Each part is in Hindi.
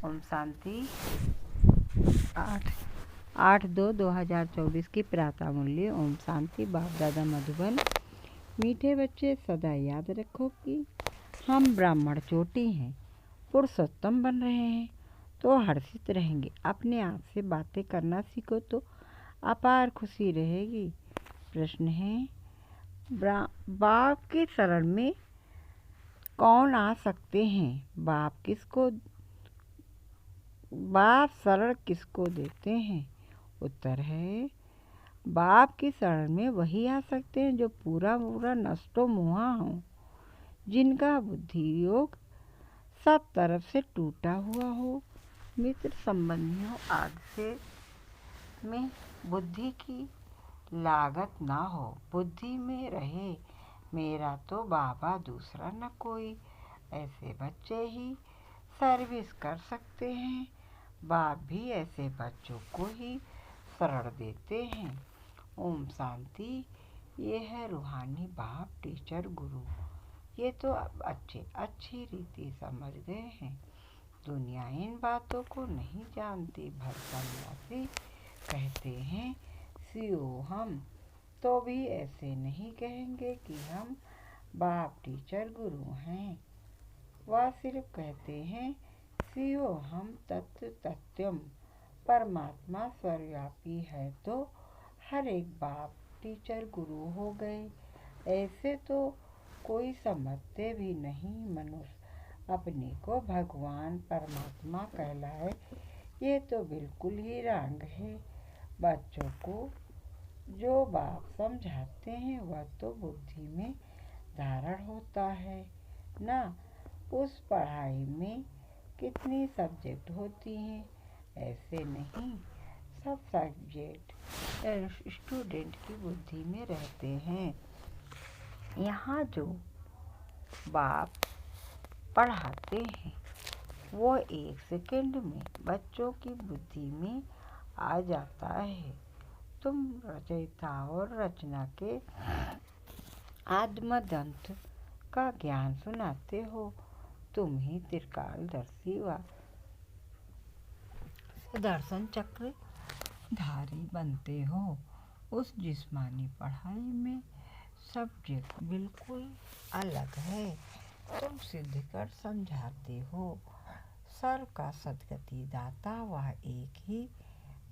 ओम शांति। 8/2/2024 की प्रातः मूल्य। ओम शांति। बाप दादा मधुबन। मीठे बच्चे, सदा याद रखो कि हम ब्राह्मण चोटी हैं, पुरुषोत्तम बन रहे हैं तो हर्षित रहेंगे। अपने आप से बातें करना सीखो तो अपार खुशी रहेगी। प्रश्न है, बाप के शरण में कौन आ सकते हैं? बाप शरण किसको देते हैं? उत्तर है, बाप की शरण में वही आ सकते हैं जो पूरा नष्टो मुहा हो, जिनका बुद्धि योग सब तरफ से टूटा हुआ हो, मित्र संबंधियों आदि से में बुद्धि की लागत ना हो, बुद्धि में रहे मेरा तो बाबा दूसरा न कोई। ऐसे बच्चे ही सर्विस कर सकते हैं। बाप भी ऐसे बच्चों को ही शरण देते हैं। ओम शांति। ये है रूहानी बाप, टीचर, गुरु। ये तो अब अच्छी रीति समझ गए हैं। दुनिया इन बातों को नहीं जानती। भरसन्यासी कहते हैं सीओ हम, तो भी ऐसे नहीं कहेंगे कि हम बाप, टीचर, गुरु हैं। वह सिर्फ कहते हैं सीओ हम तत्व तत्वम, परमात्मा सर्वव्यापी है तो हर एक बाप, टीचर, गुरु हो गए। ऐसे तो कोई समझते भी नहीं। मनुष्य अपने को भगवान परमात्मा कहलाए, ये तो बिल्कुल ही रंग है। बच्चों को जो बाप समझाते हैं वह तो बुद्धि में धारण होता है ना। उस पढ़ाई में कितनी सब्जेक्ट होती हैं? ऐसे नहीं, सब सब्जेक्ट स्टूडेंट की बुद्धि में रहते हैं। यहाँ जो बाप पढ़ाते हैं वो 1 सेकंड में बच्चों की बुद्धि में आ जाता है। तुम रचयिता और रचना के आद्मदंत का ज्ञान सुनाते हो। तुम ही त्रिकालदर्शी व सुदर्शन चक्र धारी बनते हो। उस जिस्मानी पढ़ाई में सब्जेक्ट बिल्कुल अलग है। तुम सिद्ध कर समझाते हो। सर्व का सद्गति दाता वह एक ही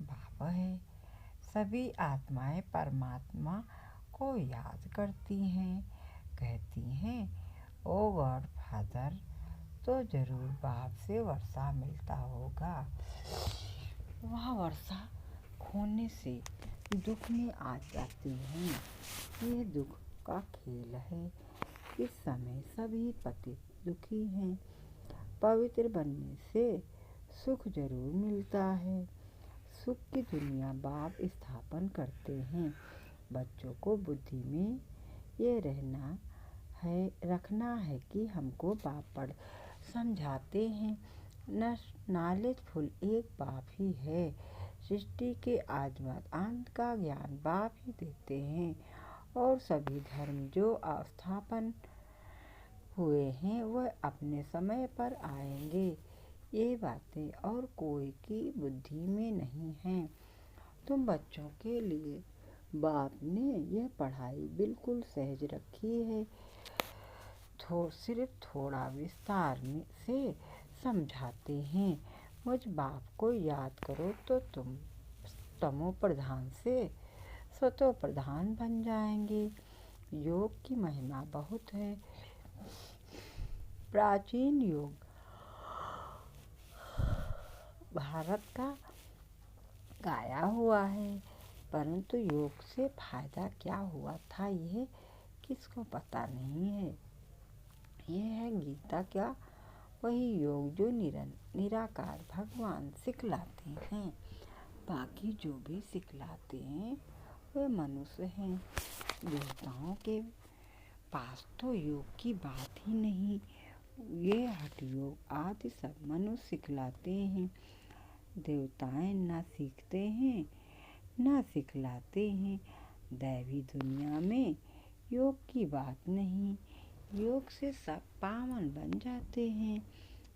बाप है। सभी आत्माएं परमात्मा को याद करती हैं, कहती हैं ओ गॉड फादर, तो जरूर बाप से वर्षा मिलता होगा। वह वर्षा खोने से दुख में आ जाती है। ये दुख का खेल है। इस समय सभी पतित दुखी हैं। पवित्र बनने से सुख जरूर मिलता है। सुख की दुनिया बाप स्थापन करते हैं। बच्चों को बुद्धि में ये रखना है कि हमको बाप पढ़ समझाते हैं। नॉलेजफुल एक बाप ही है। सृष्टि के आदिमत अंत का ज्ञान बाप ही देते हैं। और सभी धर्म जो स्थापन हुए हैं वह अपने समय पर आएंगे। ये बातें और कोई की बुद्धि में नहीं हैं। तुम बच्चों के लिए बाप ने यह पढ़ाई बिल्कुल सहज रखी है। सिर्फ थोड़ा विस्तार से समझाते हैं। मुझ बाप को याद करो तो तुम तमो प्रधान से सतो प्रधान बन जाएंगे। योग की महिमा बहुत है। प्राचीन योग भारत का गाया हुआ है, परंतु योग से फायदा क्या हुआ था यह किसको पता नहीं है। यह है गीता क्या, वही योग जो निराकार भगवान सिखलाते हैं। बाकी जो भी सिखलाते हैं वे मनुष्य हैं। देवताओं के पास तो योग की बात ही नहीं। ये हठ योग आदि सब मनुष्य सिखलाते हैं। देवताएं ना सीखते हैं ना सिखलाते हैं। दैवी दुनिया में योग की बात नहीं। योग से सब पावन बन जाते हैं।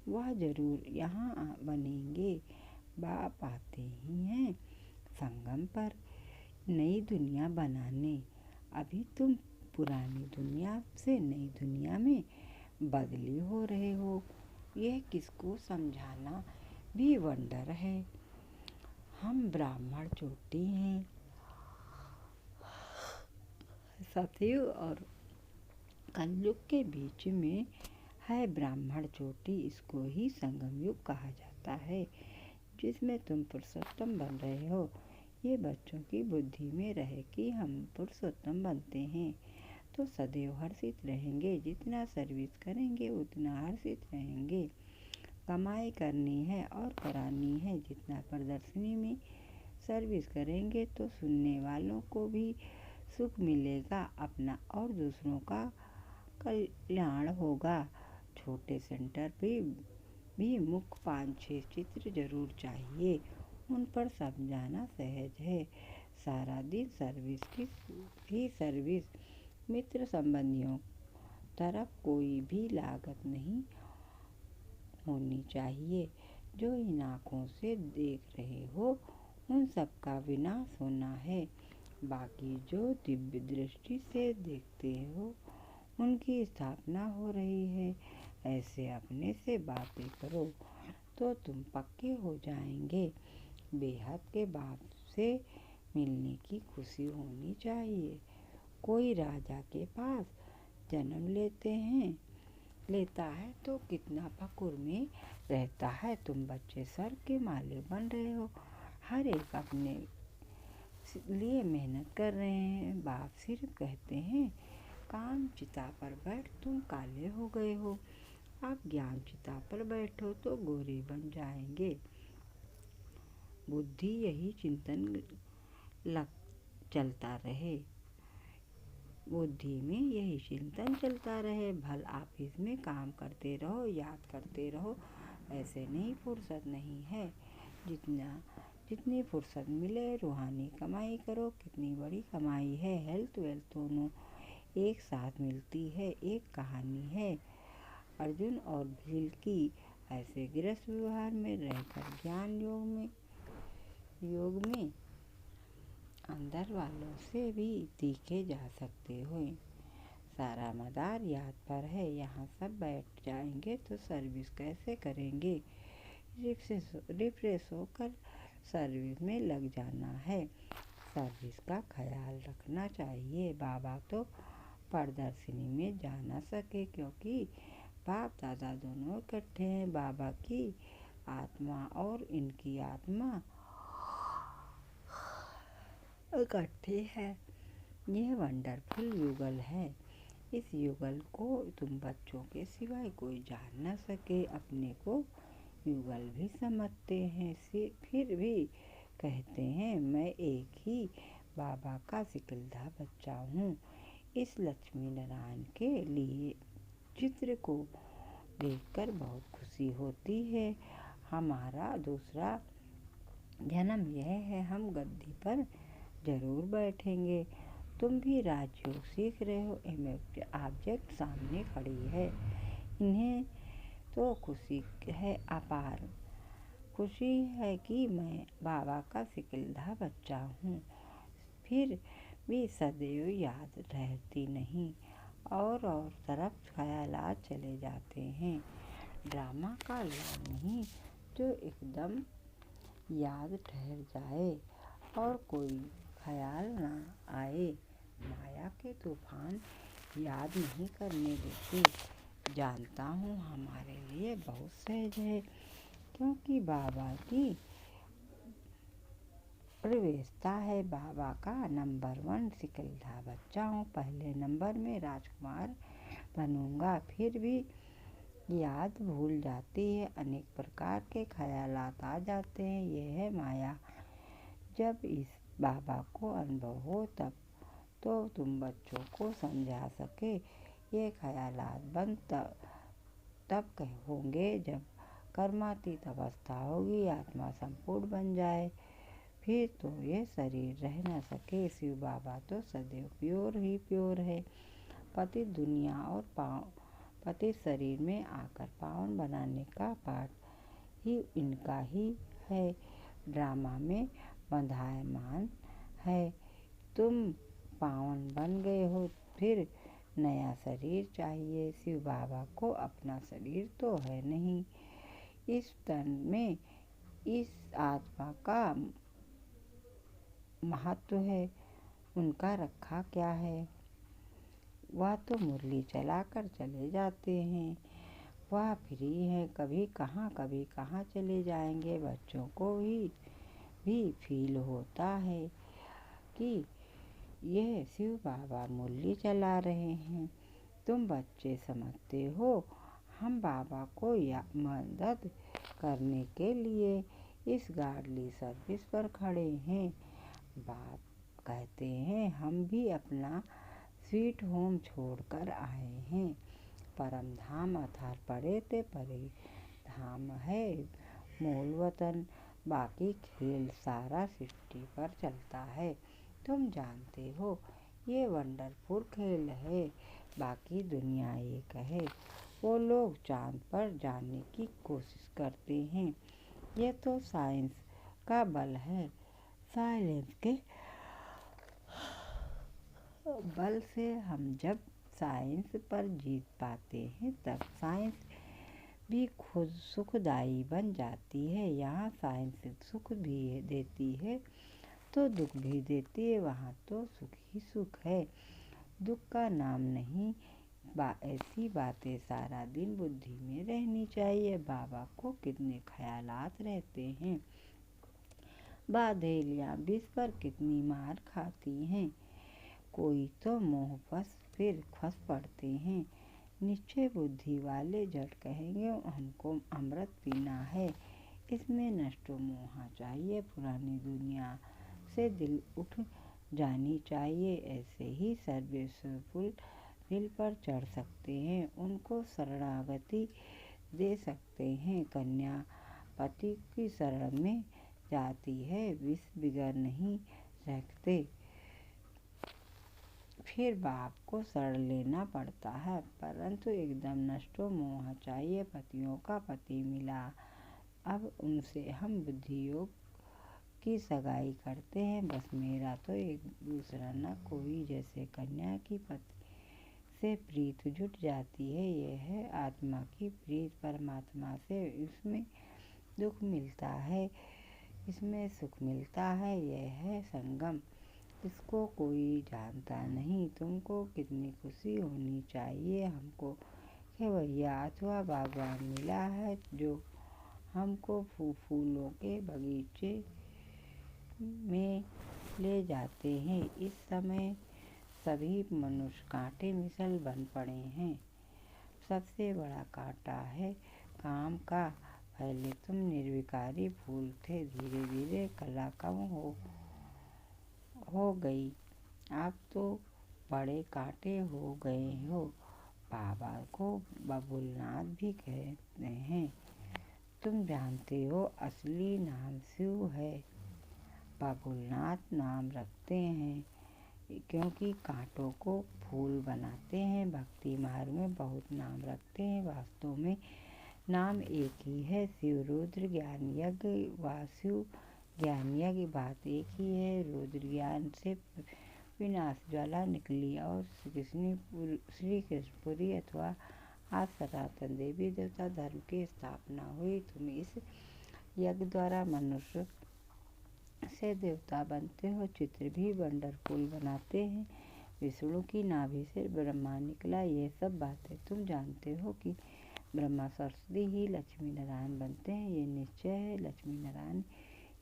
वह जरूर यहाँ बनेंगे। बाप आते ही हैं संगम पर नई दुनिया बनाने। अभी तुम पुरानी दुनिया से नई दुनिया में बदली हो रहे हो। यह किसको समझाना भी वंडर है। हम ब्राह्मण चोटी हैं। सतयुग और कलयुग के बीच में है ब्राह्मण चोटी। इसको ही संगम युग कहा जाता है, जिसमें तुम पुरुषोत्तम बन रहे हो। ये बच्चों की बुद्धि में रहे कि हम पुरुषोत्तम बनते हैं तो सदैव हर्षित रहेंगे। जितना सर्विस करेंगे उतना हर्षित रहेंगे। कमाई करनी है और करानी है। जितना प्रदर्शनी में सर्विस करेंगे तो सुनने वालों को भी सुख मिलेगा, अपना और दूसरों का कल्याण होगा। छोटे सेंटर पे भी मुख्य 5-6 चित्र जरूर चाहिए। उन पर समझाना सहज है। सारा दिन सर्विस ही सर्विस। मित्र संबंधियों तरफ कोई भी लागत नहीं होनी चाहिए। जो इन आँखों से देख रहे हो उन सबका विनाश होना है। बाकी जो दिव्य दृष्टि से देखते हो उनकी स्थापना हो रही है। ऐसे अपने से बातें करो तो तुम पक्के हो जाएंगे। बेहद के बाप से मिलने की खुशी होनी चाहिए। कोई राजा के पास जन्म लेता है तो कितना फक्र में रहता है। तुम बच्चे सर के माले बन रहे हो। हर एक अपने लिए मेहनत कर रहे हैं। बाप सिर्फ कहते हैं काम चिता पर बैठ, तुम काले हो गए हो। आप ज्ञान चिता पर बैठो तो गोरे बन जाएंगे। बुद्धि यही चिंतन चलता रहे। बुद्धि में यही चिंतन चलता रहे। भल ऑफिस में काम करते रहो, याद करते रहो। ऐसे नहीं, फुर्सत नहीं है। जितनी फुर्सत मिले रूहानी कमाई करो। कितनी बड़ी कमाई है। हेल्थ वेल्थ दोनों एक साथ मिलती है। एक कहानी है अर्जुन और भील की। ऐसे गृहस्थ व्यवहार में रहकर ज्ञान योग में अंदर वालों से भी तीखे जा सकते हो। सारा मदार याद पर है। यहाँ सब बैठ जाएंगे तो सर्विस कैसे करेंगे। रिफ्रेश होकर सर्विस में लग जाना है। सर्विस का ख्याल रखना चाहिए। बाबा तो प्रदर्शनी में जा न सके क्योंकि बाप दादा दोनों इकट्ठे हैं। बाबा की आत्मा और इनकी आत्मा इकट्ठे है। यह वंडरफुल युगल है। इस युगल को तुम बच्चों के सिवाय कोई जान न सके। अपने को युगल भी समझते हैं, फिर भी कहते हैं मैं एक ही बाबा का सिकलधा बच्चा हूँ। इस लक्ष्मी नारायण के लिए चित्र को देखकर बहुत खुशी होती है। हमारा दूसरा जन्म यह है, हम गद्दी पर जरूर बैठेंगे। तुम भी राजयोग सीख रहे हो। ऑब्जेक्ट सामने खड़ी है। इन्हें तो खुशी है, अपार खुशी है कि मैं बाबा का सिकलधा बच्चा हूँ। फिर भी सदैव याद रहती नहीं। और तरफ ख्यालात चले जाते हैं। ड्रामा का लय नहीं जो एकदम याद ठहर जाए और कोई ख्याल ना आए। माया के तूफान याद नहीं करने देते। जानता हूँ हमारे लिए बहुत सहज है क्योंकि बाबा की प्रवेशता है। बाबा का नंबर 1 सिकलधा बच्चा हूँ। पहले नंबर में राजकुमार बनूंगा। फिर भी याद भूल जाती है। अनेक प्रकार के ख्यालात आ जाते हैं। यह है माया। जब इस बाबा को अनुभव हो तब तो तुम बच्चों को समझा सके। ये ख्यालात बंद तब होंगे जब कर्मातीत अवस्था होगी, आत्मा संपूर्ण बन जाए। फिर तो ये शरीर रह न सके। शिव बाबा तो सदैव प्योर ही प्योर है। पतित दुनिया और पति शरीर में आकर पावन बनाने का पाठ ही इनका ही है। ड्रामा में बंधायमान है। तुम पावन बन गए हो, फिर नया शरीर चाहिए। शिव बाबा को अपना शरीर तो है नहीं। इस तन में इस आत्मा का महत्व है, उनका रखा क्या है। वह तो मुरली चलाकर चले जाते हैं। वह फ्री है, कभी कहाँ चले जाएंगे। बच्चों को भी फील होता है कि यह शिव बाबा मुरली चला रहे हैं। तुम बच्चे समझते हो हम बाबा को मदद करने के लिए इस गार्डली सर्विस पर खड़े हैं। बाप कहते हैं हम भी अपना स्वीट होम छोड़कर आए हैं। परम धाम अर्थात परे ते परे धाम है मूल वतन। बाकी खेल सारा सृष्टि पर चलता है। तुम जानते हो ये वंडरफुल खेल है। बाकी दुनिया एक है। वो लोग चांद पर जाने की कोशिश करते हैं। ये तो साइंस का बल है। साइंस के बल से हम जब साइंस पर जीत पाते हैं तब साइंस भी खुद सुखदायी बन जाती है। यहाँ साइंस सुख भी देती है तो दुख भी देती है। वहाँ तो सुख ही सुख है, दुख का नाम नहीं। ऐसी बातें सारा दिन बुद्धि में रहनी चाहिए। बाबा को कितने ख्यालात रहते हैं। बाधेलियाँ विष पर कितनी मार खाती हैं। कोई तो मोहवश फिर फंस पड़ते हैं। निश्चय बुद्धि वाले झट कहेंगे हमको अमृत पीना है। इसमें नष्टो मोहा चाहिए। पुरानी दुनिया से दिल उठ जानी चाहिए। ऐसे ही सर्वेश्वरफुल दिल पर चढ़ सकते हैं, उनको शरणागति दे सकते हैं। कन्या पति की शरण में जाती है, विष बिगर नहीं रखते, फिर बाप को शरण लेना पड़ता है। परंतु एकदम नष्टो मोह चाहिए। पतियों का पति मिला, अब उनसे हम बुद्धि योग की सगाई करते हैं। बस मेरा तो एक दूसरा न कोई। जैसे कन्या की पति से प्रीत जुट जाती है, यह है आत्मा की प्रीत परमात्मा से। इसमें दुख मिलता है, इसमें सुख मिलता है, यह है संगम। इसको कोई जानता नहीं। तुमको कितनी खुशी होनी चाहिए। हमको खेवैया अथवा बागवान मिला है जो हमको फूलों के बगीचे में ले जाते हैं। इस समय सभी मनुष्य कांटे मिसल बन पड़े हैं। सबसे बड़ा कांटा है काम का। पहले तुम निर्विकारी फूल थे, धीरे धीरे कला कम हो गई, आप तो बड़े कांटे हो गए हो। बाबा को बबुलनाथ भी कहते हैं। तुम जानते हो असली नाम शिव है। बबुलनाथ नाम रखते हैं क्योंकि कांटों को फूल बनाते हैं। भक्ति मार्ग में बहुत नाम रखते हैं, वास्तव में नाम एक ही है। शिव रुद्र ज्ञान यज्ञ वासु ज्ञान यज्ञ, बात एक ही है। रुद्र ज्ञान से विनाश ज्वाला निकली और श्री कृष्णपुरी अथवा आज सनातन देवी देवता धर्म की स्थापना हुई। तुम इस यज्ञ द्वारा मनुष्य से देवता बनते हो। चित्र भी वंडरफुल बनाते हैं। विष्णु की नाभि से ब्रह्मा निकला। ये सब बातें तुम जानते हो कि ब्रह्मा सरस्वती ही लक्ष्मी नारायण बनते हैं। ये निश्चय है, लक्ष्मी नारायण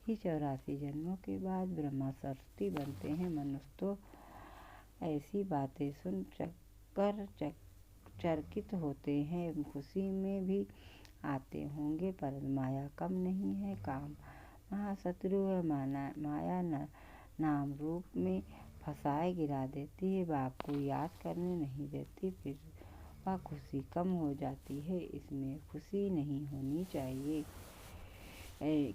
ही 84 जन्मों के बाद ब्रह्मा सरस्वती बनते हैं। मनुष्य तो ऐसी बातें सुन कर चकित होते हैं, खुशी में भी आते होंगे, पर माया कम नहीं है। काम महाशत्रु है। माया नाम रूप में फंसाए गिरा देती है। बाप को याद करने नहीं देती, फिर वह खुशी कम हो जाती है। इसमें खुशी नहीं होनी चाहिए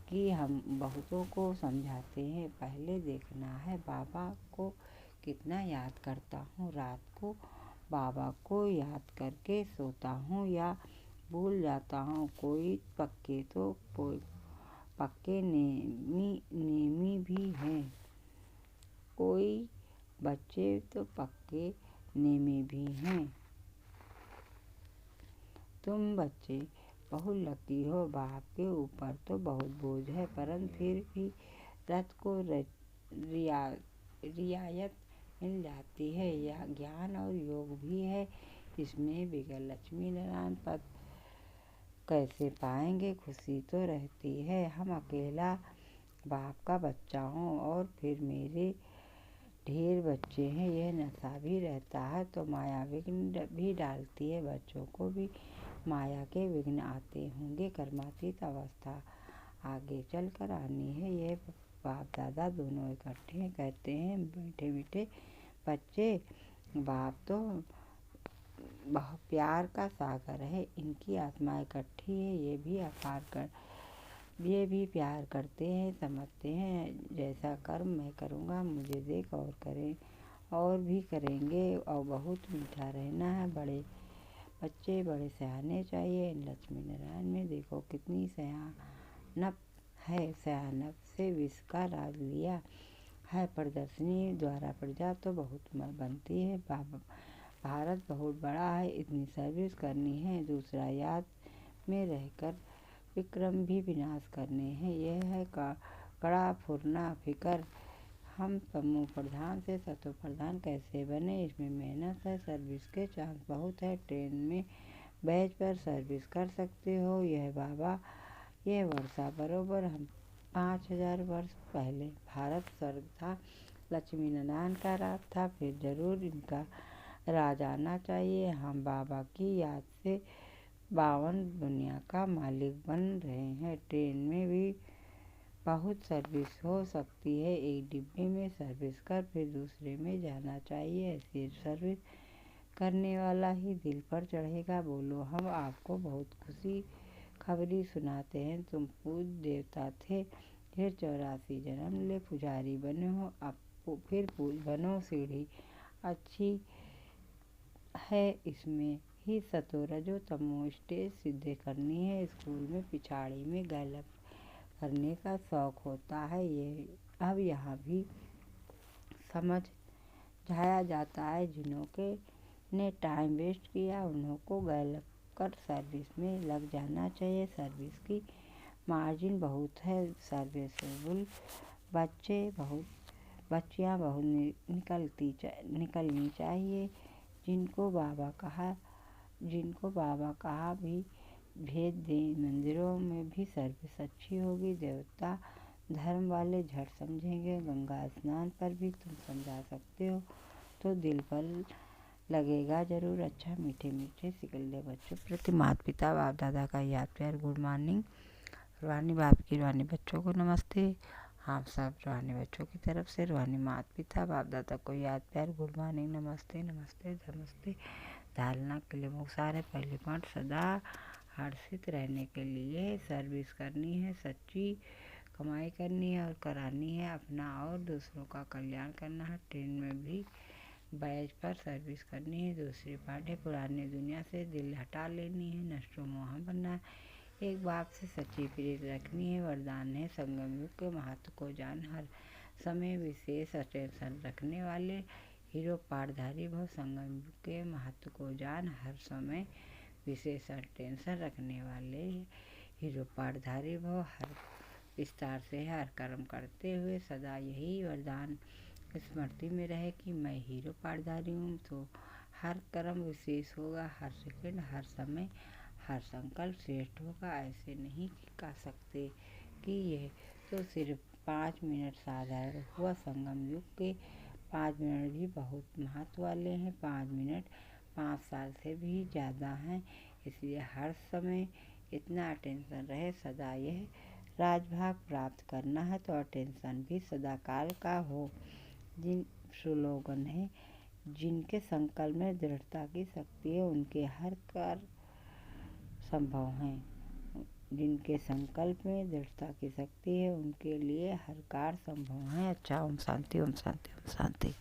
कि हम बहुतों को समझाते हैं। पहले देखना है बाबा को कितना याद करता हूँ। रात को बाबा को याद करके सोता हूँ या भूल जाता हूँ। कोई पक्के तो कोई पक्के नेमी भी हैं, कोई बच्चे तो पक्के नेमी भी हैं। तुम बच्चे बहुत लकी हो, बाप के ऊपर तो बहुत बोझ है, परंतु फिर भी रथ को रियायत मिल जाती है। यह ज्ञान और योग भी है, इसमें बगैर लक्ष्मी नारायण पद कैसे पाएंगे। खुशी तो रहती है, हम अकेला बाप का बच्चा हूँ और फिर मेरे ढेर बच्चे हैं। यह नशा भी रहता है तो माया विघ्न भी डालती है। बच्चों को भी माया के विघ्न आते होंगे। कर्मातीत अवस्था आगे चलकर आनी है। यह बाप दादा दोनों इकट्ठे कहते हैं। मीठे मीठे बच्चे, बाप तो बहुत प्यार का सागर है, इनकी आत्मा इकट्ठी है। ये भी प्यार करते हैं, समझते हैं जैसा कर्म मैं करूँगा मुझे देख और करें, और भी करेंगे। और बहुत मीठा रहना है। बड़े बच्चे बड़े सयाने चाहिए। इन लक्ष्मी नारायण में देखो कितनी सयानप है। सयानप से विश्व का राज लिया है। प्रदर्शनी द्वारा प्रजा तो बहुत बनती है। भारत बहुत बड़ा है, इतनी सर्विस करनी है। दूसरा याद में रहकर विक्रम भी विनाश करने हैं। यह है कड़ा फुरना फिकर। हम समूह प्रधान से सतो प्रधान कैसे बने, इसमें मेहनत है। सर्विस के चांस बहुत है। ट्रेन में बैच पर सर्विस कर सकते हो। यह बाबा यह वर्षा बरोबर हम 5000 वर्ष पहले भारत स्वर्ग था, लक्ष्मी नारायण का राज था, फिर जरूर इनका राज आना चाहिए। हम बाबा की याद से 52 दुनिया का मालिक बन रहे हैं। ट्रेन में भी बहुत सर्विस हो सकती है। एक डिब्बे में सर्विस कर फिर दूसरे में जाना चाहिए। ऐसी सर्विस करने वाला ही दिल पर चढ़ेगा। बोलो, हम आपको बहुत खुशी खबरी सुनाते हैं। तुम पूज देवता थे, फिर 84 जन्म ले पुजारी बने हो, अब फिर पूज बनो। सीढ़ी अच्छी है, इसमें ही सतो रजो तमो स्टेज सिद्ध करनी है। स्कूल में पिछाड़ी में गैलप करने का शौक होता है। ये अब यहाँ भी समझ जाया जाता है। जिन्हों ने टाइम वेस्ट किया उन्हों को गैलप कर सर्विस में लग जाना चाहिए। सर्विस की मार्जिन बहुत है। सर्विसेबल बच्चियाँ बहुत निकलनी चाहिए। जिनको बाबा कहा भी भेज दें। मंदिरों में भी सर्विस अच्छी होगी। देवता धर्म वाले झट समझेंगे। गंगा स्नान पर भी तुम समझा सकते हो तो दिल पर लगेगा जरूर। अच्छा, मीठे मीठे सिकल्ले बच्चों प्रति माता पिता बाप दादा का याद प्यार। Good morning. रूहानी बाप की रूहानी बच्चों को नमस्ते। आप सब रूहानी बच्चों की तरफ से रूहानी माता पिता बाप दादा को याद प्यार। गुड मॉर्निंग, नमस्ते नमस्ते नमस्ते। धारणा के लिए मुख्तार है। पहली पॉइंट, सदा हर्षित रहने के लिए सर्विस करनी है, सच्ची कमाई करनी है और करानी है। अपना और दूसरों का कल्याण करना है। ट्रेन में भी बैच पर सर्विस करनी है। दूसरी पार्ट है, पुरानी दुनिया से दिल हटा लेनी है, नष्टो मोह बनना है, एक बाप से सच्ची प्रीति रखनी है। वरदान है, संगम युग के महत्व को जान, हर समय विशेष अटेंशन रखने वाले हीरो पाठधारी भव। संगम युग के महत्व को जान, हर समय विशेष अटेंशन रखने वाले हीरो पाठधारी भव। हर विस्तार से हर कर्म करते हुए सदा यही वरदान स्मृति में रहे कि मैं हीरो पाठधारी हूँ, तो हर कर्म विशेष होगा। हर सेकंड, हर समय, हर संकल्प श्रेष्ठ होगा। ऐसे नहीं कह सकते कि यह तो सिर्फ 5 मिनट साधारण हुआ। संगम युग के 5 मिनट भी बहुत महत्व वाले हैं। 5 मिनट 5 साल से भी ज़्यादा हैं। इसलिए हर समय इतना अटेंशन रहे। सदा यह राजभाग प्राप्त करना है तो अटेंशन भी सदाकाल का हो। जिन स्लोगन है, जिनके संकल्प में दृढ़ता की शक्ति है उनके हर कार्य संभव हैं। जिनके संकल्प में दृढ़ता की शक्ति है उनके लिए हर कार्य संभव है। अच्छा, ओम शांति ओम शांति ओम शांति।